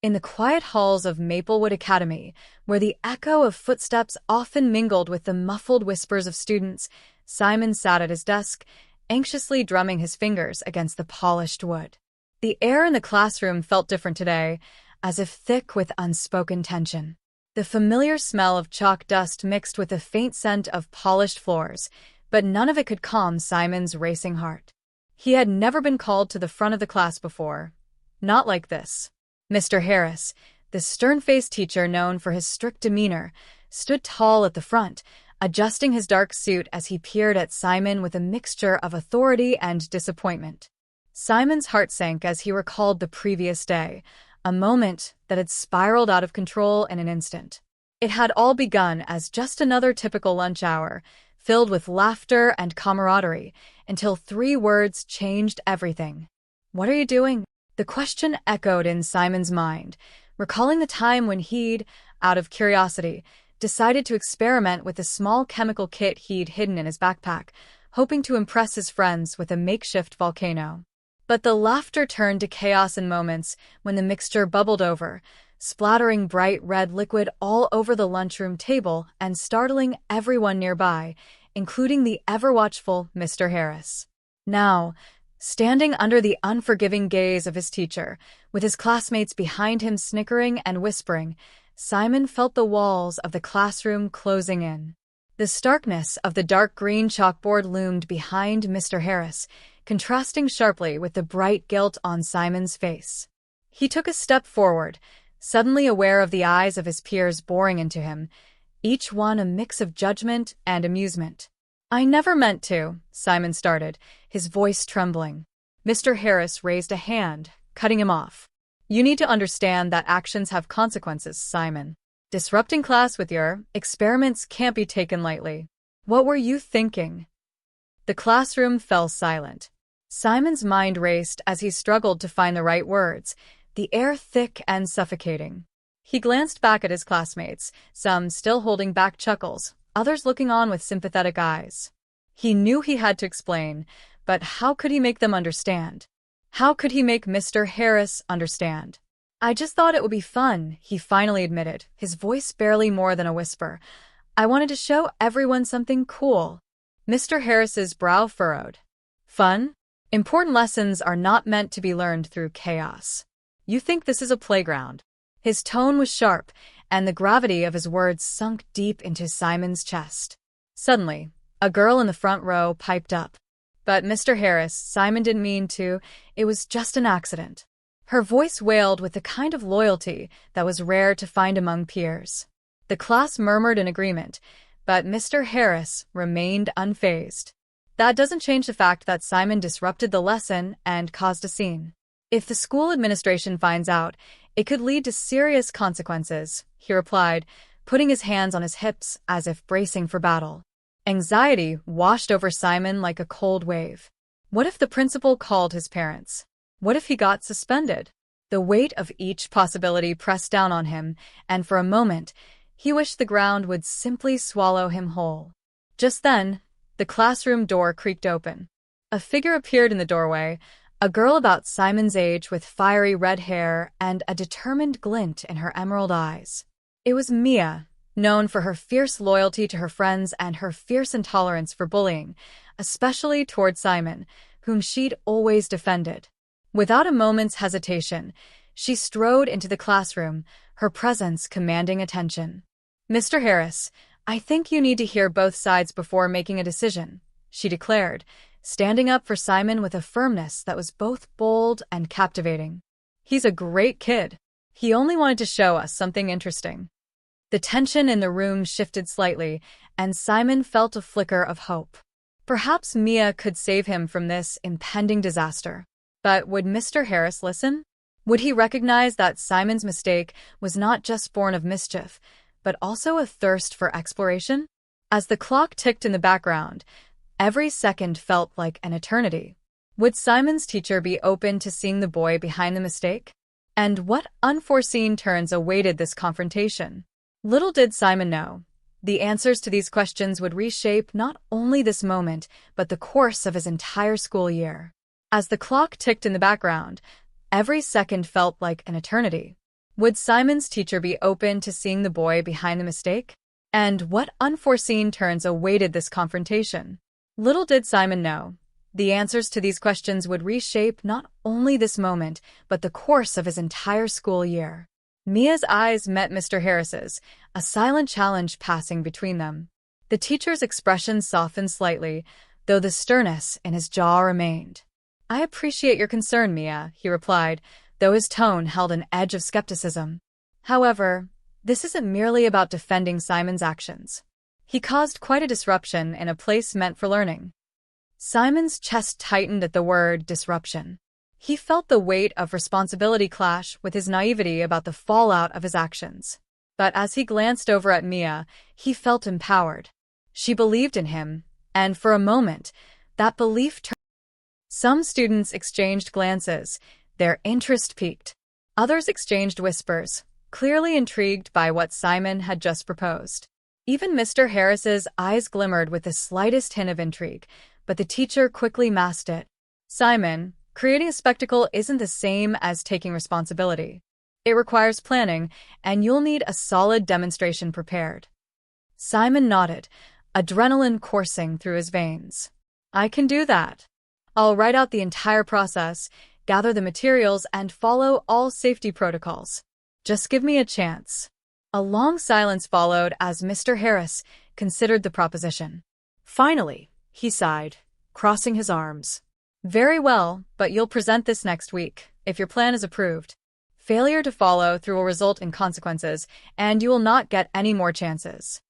In the quiet halls of Maplewood Academy, where the echo of footsteps often mingled with the muffled whispers of students, Simon sat at his desk, anxiously drumming his fingers against the polished wood. The air in the classroom felt different today, as if thick with unspoken tension. The familiar smell of chalk dust mixed with the faint scent of polished floors, but none of it could calm Simon's racing heart. He had never been called to the front of the class before. Not like this. Mr. Harris, the stern-faced teacher known for his strict demeanor, stood tall at the front, adjusting his dark suit as he peered at Simon with a mixture of authority and disappointment. Simon's heart sank as he recalled the previous day, a moment that had spiraled out of control in an instant. It had all begun as just another typical lunch hour, filled with laughter and camaraderie, until 3 words changed everything. "What are you doing?" The question echoed in Simon's mind, recalling the time when he'd, out of curiosity, decided to experiment with a small chemical kit he'd hidden in his backpack, hoping to impress his friends with a makeshift volcano. But the laughter turned to chaos in moments when the mixture bubbled over, splattering bright red liquid all over the lunchroom table and startling everyone nearby, including the ever-watchful Mr. Harris. Now, standing under the unforgiving gaze of his teacher, with his classmates behind him snickering and whispering, Simon felt the walls of the classroom closing in. The starkness of the dark green chalkboard loomed behind Mr. Harris, contrasting sharply with the bright guilt on Simon's face. He took a step forward, suddenly aware of the eyes of his peers boring into him, each one a mix of judgment and amusement. "I never meant to," Simon started, his voice trembling. Mr. Harris raised a hand, cutting him off. "You need to understand that actions have consequences, Simon. Disrupting class with your experiments can't be taken lightly. What were you thinking?" The classroom fell silent. Simon's mind raced as he struggled to find the right words, the air thick and suffocating. He glanced back at his classmates, some still holding back chuckles, others looking on with sympathetic eyes. He knew he had to explain, but how could he make them understand? How could he make Mr. Harris understand? "I just thought it would be fun," he finally admitted, his voice barely more than a whisper. "I wanted to show everyone something cool." Mr. Harris's brow furrowed. "Fun? Important lessons are not meant to be learned through chaos. You think this is a playground?" His tone was sharp, and the gravity of his words sunk deep into Simon's chest. Suddenly, a girl in the front row piped up. "But Mr. Harris, Simon didn't mean to. It was just an accident." Her voice wailed with the kind of loyalty that was rare to find among peers. The class murmured in agreement, but Mr. Harris remained unfazed. "That doesn't change the fact that Simon disrupted the lesson and caused a scene. If the school administration finds out, it could lead to serious consequences," he replied, putting his hands on his hips as if bracing for battle. Anxiety washed over Simon like a cold wave. What if the principal called his parents? What if he got suspended? The weight of each possibility pressed down on him, and for a moment, he wished the ground would simply swallow him whole. Just then, the classroom door creaked open. A figure appeared in the doorway, a girl about Simon's age with fiery red hair and a determined glint in her emerald eyes. It was Mia, known for her fierce loyalty to her friends and her fierce intolerance for bullying, especially toward Simon, whom she'd always defended. Without a moment's hesitation, she strode into the classroom, her presence commanding attention. "Mr. Harris, I think you need to hear both sides before making a decision," she declared, standing up for Simon with a firmness that was both bold and captivating. "He's a great kid. He only wanted to show us something interesting." The tension in the room shifted slightly, and Simon felt a flicker of hope. Perhaps Mia could save him from this impending disaster. But would Mr. Harris listen? Would he recognize that Simon's mistake was not just born of mischief, but also a thirst for exploration? As the clock ticked in the background, every second felt like an eternity. Would Simon's teacher be open to seeing the boy behind the mistake? And what unforeseen turns awaited this confrontation? Little did Simon know, the answers to these questions would reshape not only this moment, but the course of his entire school year. As the clock ticked in the background, every second felt like an eternity. Would Simon's teacher be open to seeing the boy behind the mistake? And what unforeseen turns awaited this confrontation? Little did Simon know, the answers to these questions would reshape not only this moment, but the course of his entire school year. Mia's eyes met Mr. Harris's, a silent challenge passing between them. The teacher's expression softened slightly, though the sternness in his jaw remained. "I appreciate your concern, Mia," he replied, though his tone held an edge of skepticism. However, this isn't merely about defending Simon's actions. He caused quite a disruption in a place meant for learning. Simon's chest tightened at the word disruption. He felt the weight of responsibility clash with his naivety about the fallout of his actions. But as he glanced over at Mia, he felt empowered. She believed in him, and for a moment, that belief turned. Some students exchanged glances, their interest piqued. Others exchanged whispers, clearly intrigued by what Simon had just proposed. Even Mr. Harris's eyes glimmered with the slightest hint of intrigue, but the teacher quickly masked it. "Simon, creating a spectacle isn't the same as taking responsibility. It requires planning, and you'll need a solid demonstration prepared." Simon nodded, adrenaline coursing through his veins. "I can do that. I'll write out the entire process, gather the materials, and follow all safety protocols. Just give me a chance." A long silence followed as Mr. Harris considered the proposition. Finally, he sighed, crossing his arms. "Very well, but you'll present this next week, if your plan is approved. Failure to follow through will result in consequences, and you will not get any more chances."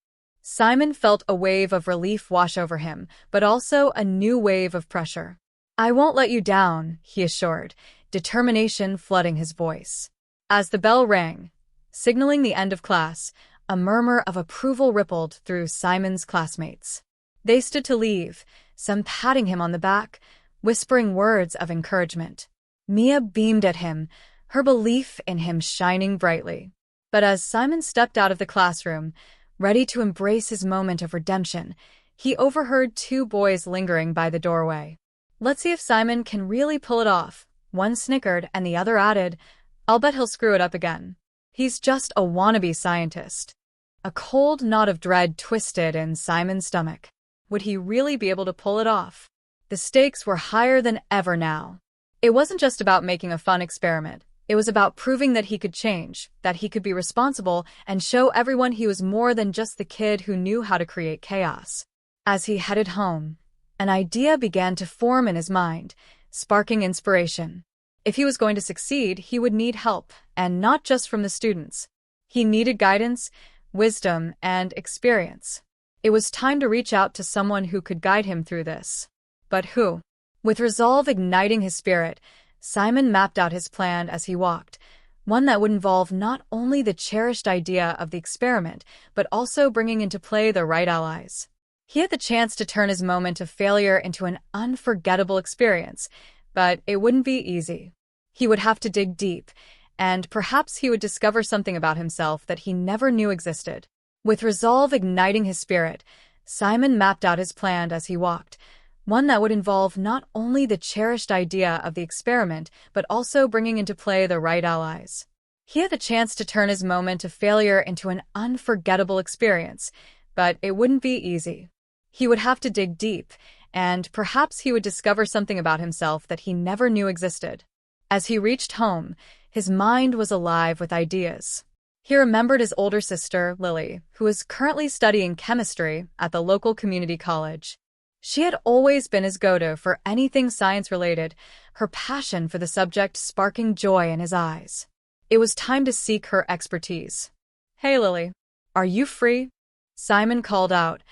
Simon felt a wave of relief wash over him, but also a new wave of pressure. "I won't let you down," he assured, determination flooding his voice. As the bell rang, signaling the end of class, a murmur of approval rippled through Simon's classmates. They stood to leave, some patting him on the back, whispering words of encouragement. Mia beamed at him, her belief in him shining brightly. But as Simon stepped out of the classroom, ready to embrace his moment of redemption, he overheard two boys lingering by the doorway. "Let's see if Simon can really pull it off." One snickered and the other added, "I'll bet he'll screw it up again. He's just a wannabe scientist." A cold knot of dread twisted in Simon's stomach. Would he really be able to pull it off? The stakes were higher than ever now. It wasn't just about making a fun experiment. It was about proving that he could change, that he could be responsible, and show everyone he was more than just the kid who knew how to create chaos. As he headed home, an idea began to form in his mind, sparking inspiration. If he was going to succeed, he would need help, and not just from the students. He needed guidance, wisdom, and experience. It was time to reach out to someone who could guide him through this. But who? With resolve igniting his spirit, Simon mapped out his plan as he walked, one that would involve not only the cherished idea of the experiment, but also bringing into play the right allies. He had the chance to turn his moment of failure into an unforgettable experience, but it wouldn't be easy. He would have to dig deep, and perhaps he would discover something about himself that he never knew existed. With resolve igniting his spirit, Simon mapped out his plan as he walked, one that would involve not only the cherished idea of the experiment, but also bringing into play the right allies. He had the chance to turn his moment of failure into an unforgettable experience, but it wouldn't be easy. He would have to dig deep, and perhaps he would discover something about himself that he never knew existed. As he reached home, his mind was alive with ideas. He remembered his older sister, Lily, who was currently studying chemistry at the local community college. She had always been his go-to for anything science-related, her passion for the subject sparking joy in his eyes. It was time to seek her expertise. "Hey, Lily, are you free?" Simon called out,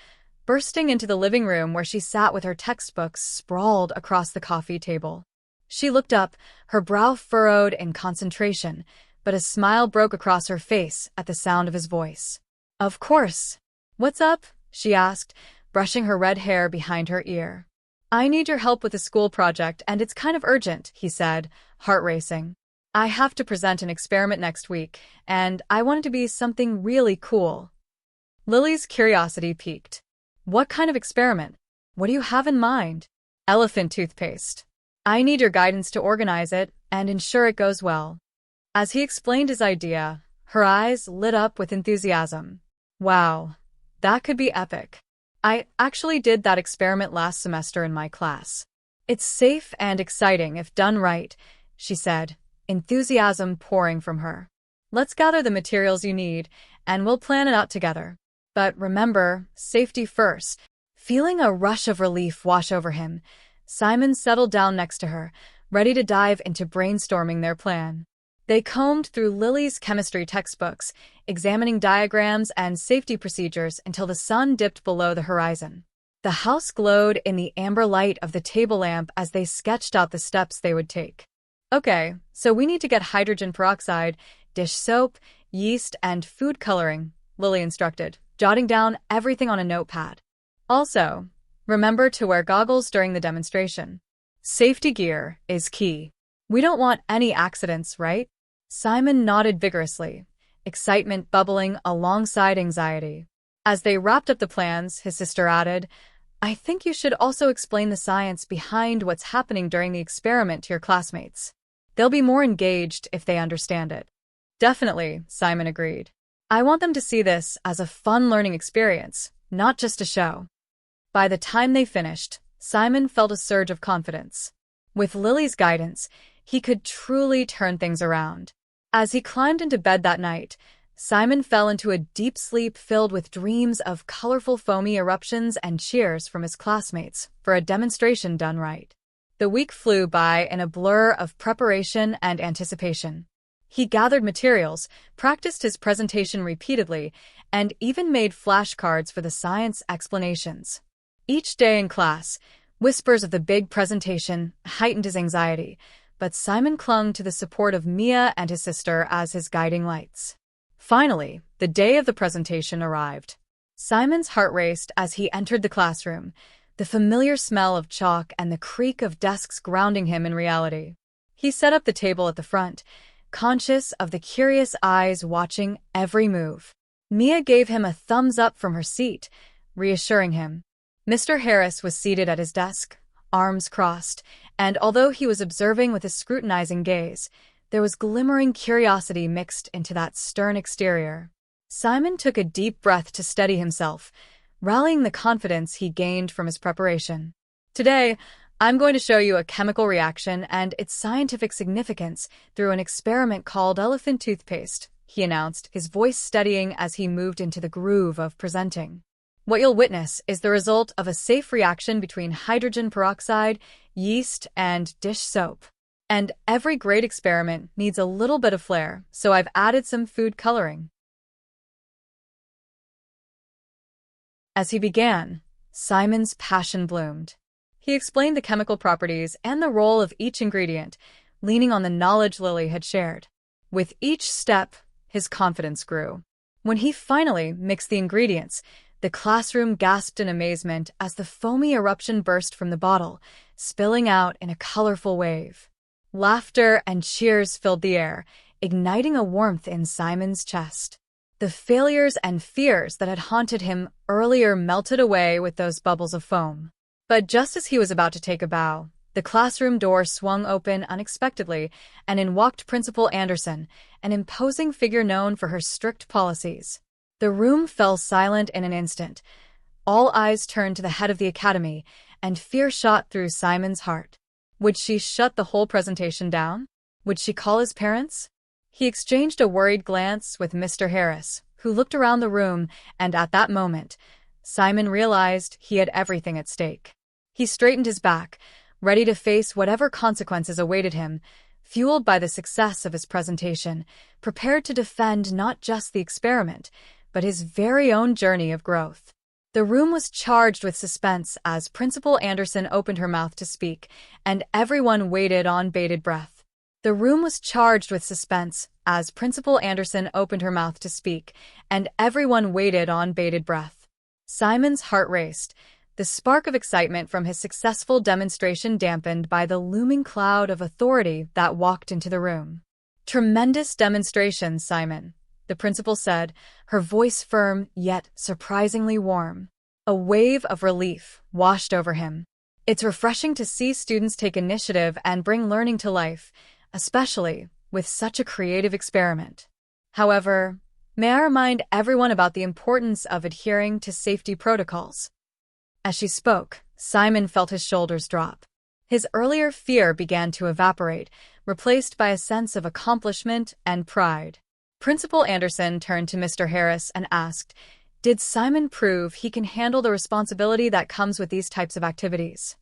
bursting into the living room where she sat with her textbooks sprawled across the coffee table. She looked up, her brow furrowed in concentration, but a smile broke across her face at the sound of his voice. "Of course. What's up?" she asked, brushing her red hair behind her ear. "I need your help with a school project, and it's kind of urgent," he said, heart racing. "I have to present an experiment next week, and I want it to be something really cool." Lily's curiosity piqued. "What kind of experiment? What do you have in mind?" "Elephant toothpaste. I need your guidance to organize it and ensure it goes well." As he explained his idea, her eyes lit up with enthusiasm. Wow, that could be epic. I actually did that experiment last semester in my class. It's safe and exciting if done right, she said, enthusiasm pouring from her. Let's gather the materials you need, and we'll plan it out together. But remember, safety first. Feeling a rush of relief wash over him, Simon settled down next to her, ready to dive into brainstorming their plan. They combed through Lily's chemistry textbooks, examining diagrams and safety procedures until the sun dipped below the horizon. The house glowed in the amber light of the table lamp as they sketched out the steps they would take. Okay, so we need to get hydrogen peroxide, dish soap, yeast, and food coloring, Lily instructed, jotting down everything on a notepad. Also, remember to wear goggles during the demonstration. Safety gear is key. We don't want any accidents, right? Simon nodded vigorously, excitement bubbling alongside anxiety. As they wrapped up the plans, his sister added, I think you should also explain the science behind what's happening during the experiment to your classmates. They'll be more engaged if they understand it. Definitely, Simon agreed. I want them to see this as a fun learning experience, not just a show. By the time they finished, Simon felt a surge of confidence. With Lily's guidance, he could truly turn things around. As he climbed into bed that night, Simon fell into a deep sleep filled with dreams of colorful foamy eruptions and cheers from his classmates for a demonstration done right. The week flew by in a blur of preparation and anticipation. He gathered materials, practiced his presentation repeatedly, and even made flashcards for the science explanations. Each day in class, whispers of the big presentation heightened his anxiety, but Simon clung to the support of Mia and his sister as his guiding lights. Finally, the day of the presentation arrived. Simon's heart raced as he entered the classroom, the familiar smell of chalk and the creak of desks grounding him in reality. He set up the table at the front, conscious of the curious eyes watching every move. Mia gave him a thumbs up from her seat, reassuring him. Mr. Harris was seated at his desk, arms crossed, and although he was observing with a scrutinizing gaze, there was glimmering curiosity mixed into that stern exterior. Simon took a deep breath to steady himself, rallying the confidence he gained from his preparation. Today, I'm going to show you a chemical reaction and its scientific significance through an experiment called elephant toothpaste, he announced, his voice steadying as he moved into the groove of presenting. What you'll witness is the result of a safe reaction between hydrogen peroxide, yeast, and dish soap. And every great experiment needs a little bit of flair, so I've added some food coloring. As he began, Simon's passion bloomed. He explained the chemical properties and the role of each ingredient, leaning on the knowledge Lily had shared. With each step, his confidence grew. When he finally mixed the ingredients, the classroom gasped in amazement as the foamy eruption burst from the bottle, spilling out in a colorful wave. Laughter and cheers filled the air, igniting a warmth in Simon's chest. The failures and fears that had haunted him earlier melted away with those bubbles of foam. But just as he was about to take a bow, the classroom door swung open unexpectedly, and in walked Principal Anderson, an imposing figure known for her strict policies. The room fell silent in an instant. All eyes turned to the head of the academy, and fear shot through Simon's heart. Would she shut the whole presentation down? Would she call his parents? He exchanged a worried glance with Mr. Harris, who looked around the room, and at that moment, Simon realized he had everything at stake. He straightened his back, ready to face whatever consequences awaited him, fueled by the success of his presentation, prepared to defend not just the experiment, but his very own journey of growth. The room was charged with suspense as Principal Anderson opened her mouth to speak, and everyone waited on bated breath. The room was charged with suspense as Principal Anderson opened her mouth to speak, and everyone waited on bated breath. Simon's heart raced, the spark of excitement from his successful demonstration dampened by the looming cloud of authority that walked into the room. Tremendous demonstration, Simon, the principal said, her voice firm yet surprisingly warm. A wave of relief washed over him. It's refreshing to see students take initiative and bring learning to life, especially with such a creative experiment. However, may I remind everyone about the importance of adhering to safety protocols? As she spoke, Simon felt his shoulders drop. His earlier fear began to evaporate, replaced by a sense of accomplishment and pride. Principal Anderson turned to Mr. Harris and asked, "Did Simon prove he can handle the responsibility that comes with these types of activities?"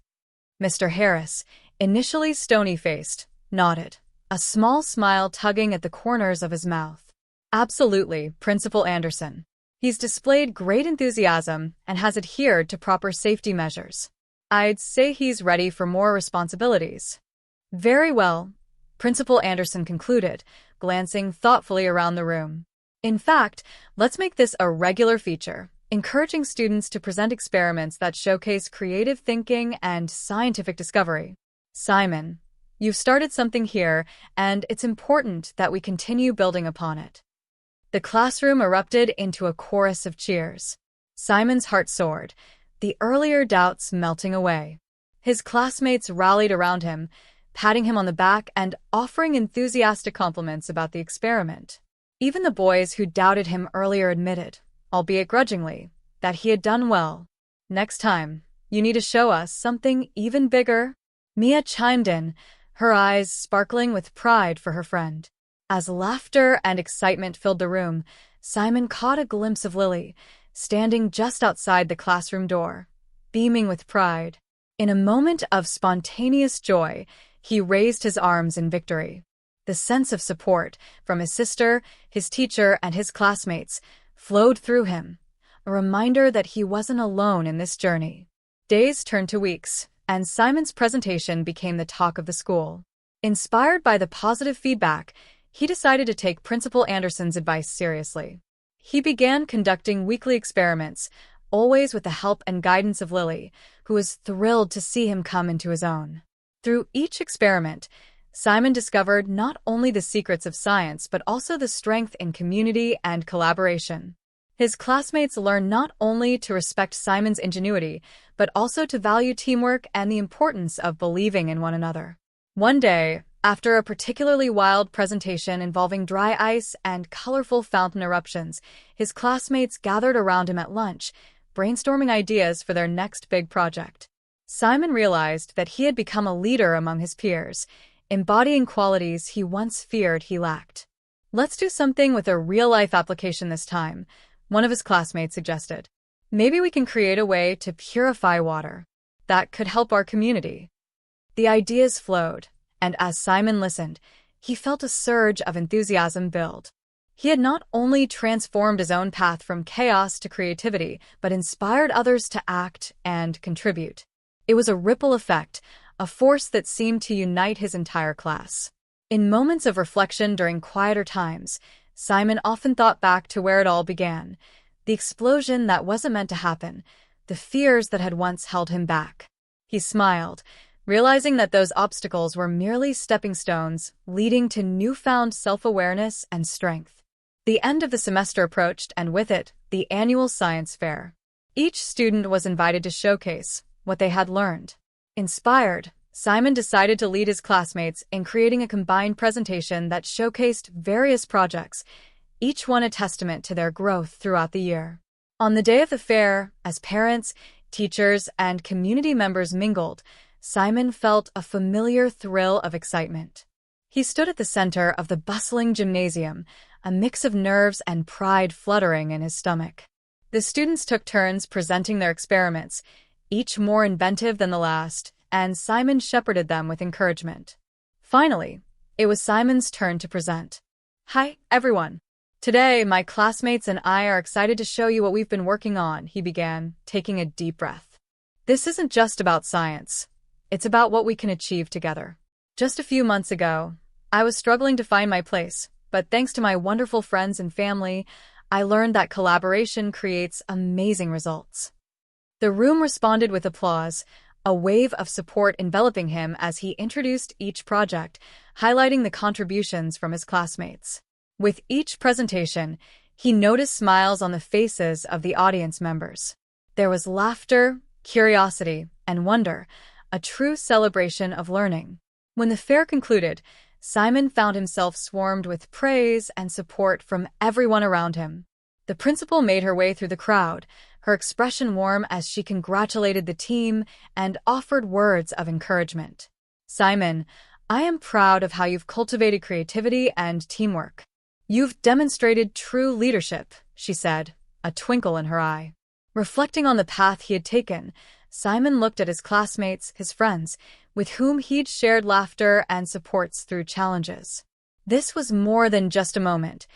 Mr. Harris, initially stony-faced, nodded, a small smile tugging at the corners of his mouth. "Absolutely, Principal Anderson. He's displayed great enthusiasm and has adhered to proper safety measures. I'd say he's ready for more responsibilities." "Very well," Principal Anderson concluded, glancing thoughtfully around the room. "In fact, let's make this a regular feature, encouraging students to present experiments that showcase creative thinking and scientific discovery. Simon, you've started something here, and it's important that we continue building upon it." The classroom erupted into a chorus of cheers. Simon's heart soared, the earlier doubts melting away. His classmates rallied around him, patting him on the back and offering enthusiastic compliments about the experiment. Even the boys who doubted him earlier admitted, albeit grudgingly, that he had done well. "Next time, you need to show us something even bigger." Mia chimed in, her eyes sparkling with pride for her friend. As laughter and excitement filled the room, Simon caught a glimpse of Lily, standing just outside the classroom door, beaming with pride. In a moment of spontaneous joy, he raised his arms in victory. The sense of support from his sister, his teacher, and his classmates flowed through him, a reminder that he wasn't alone in this journey. Days turned to weeks, and Simon's presentation became the talk of the school. Inspired by the positive feedback, he decided to take Principal Anderson's advice seriously. He began conducting weekly experiments, always with the help and guidance of Lily, who was thrilled to see him come into his own. Through each experiment, Simon discovered not only the secrets of science but also the strength in community and collaboration. His classmates learned not only to respect Simon's ingenuity, but also to value teamwork and the importance of believing in one another. One day, after a particularly wild presentation involving dry ice and colorful fountain eruptions, his classmates gathered around him at lunch, brainstorming ideas for their next big project. Simon realized that he had become a leader among his peers, embodying qualities he once feared he lacked. "Let's do something with a real-life application this time," one of his classmates suggested. "Maybe we can create a way to purify water. That could help our community." The ideas flowed, and as Simon listened, he felt a surge of enthusiasm build. He had not only transformed his own path from chaos to creativity, but inspired others to act and contribute. It was a ripple effect, a force that seemed to unite his entire class. In moments of reflection during quieter times, Simon often thought back to where it all began, the explosion that wasn't meant to happen, the fears that had once held him back. He smiled, realizing that those obstacles were merely stepping stones leading to newfound self-awareness and strength. The end of the semester approached, and with it, the annual science fair. Each student was invited to showcase what they had learned. Inspired, Simon decided to lead his classmates in creating a combined presentation that showcased various projects, each one a testament to their growth throughout the year. On the day of the fair, as parents, teachers, and community members mingled, Simon felt a familiar thrill of excitement. He stood at the center of the bustling gymnasium, a mix of nerves and pride fluttering in his stomach. The students took turns presenting their experiments, each more inventive than the last, and Simon shepherded them with encouragement. Finally, it was Simon's turn to present. "Hi, everyone. Today, my classmates and I are excited to show you what we've been working on," he began, taking a deep breath. "This isn't just about science. It's about what we can achieve together. Just a few months ago, I was struggling to find my place, but thanks to my wonderful friends and family, I learned that collaboration creates amazing results." The room responded with applause, a wave of support enveloping him as he introduced each project, highlighting the contributions from his classmates. With each presentation, he noticed smiles on the faces of the audience members. There was laughter, curiosity, and wonder, a true celebration of learning. When the fair concluded, Simon found himself swarmed with praise and support from everyone around him. The principal made her way through the crowd, her expression warm as she congratulated the team and offered words of encouragement. "Simon, I am proud of how you've cultivated creativity and teamwork. You've demonstrated true leadership," she said, a twinkle in her eye. Reflecting on the path he had taken, Simon looked at his classmates, his friends, with whom he'd shared laughter and supports through challenges. This was more than just a moment.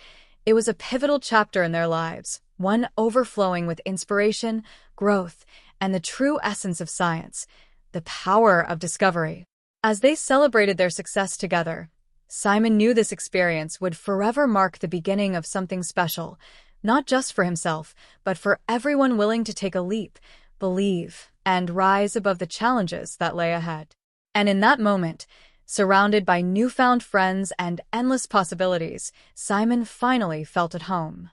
It was a pivotal chapter in their lives, one overflowing with inspiration, growth, and the true essence of science, the power of discovery. As they celebrated their success together, Simon knew this experience would forever mark the beginning of something special, not just for himself, but for everyone willing to take a leap, believe, and rise above the challenges that lay ahead. And in that moment, surrounded by newfound friends and endless possibilities, Simon finally felt at home.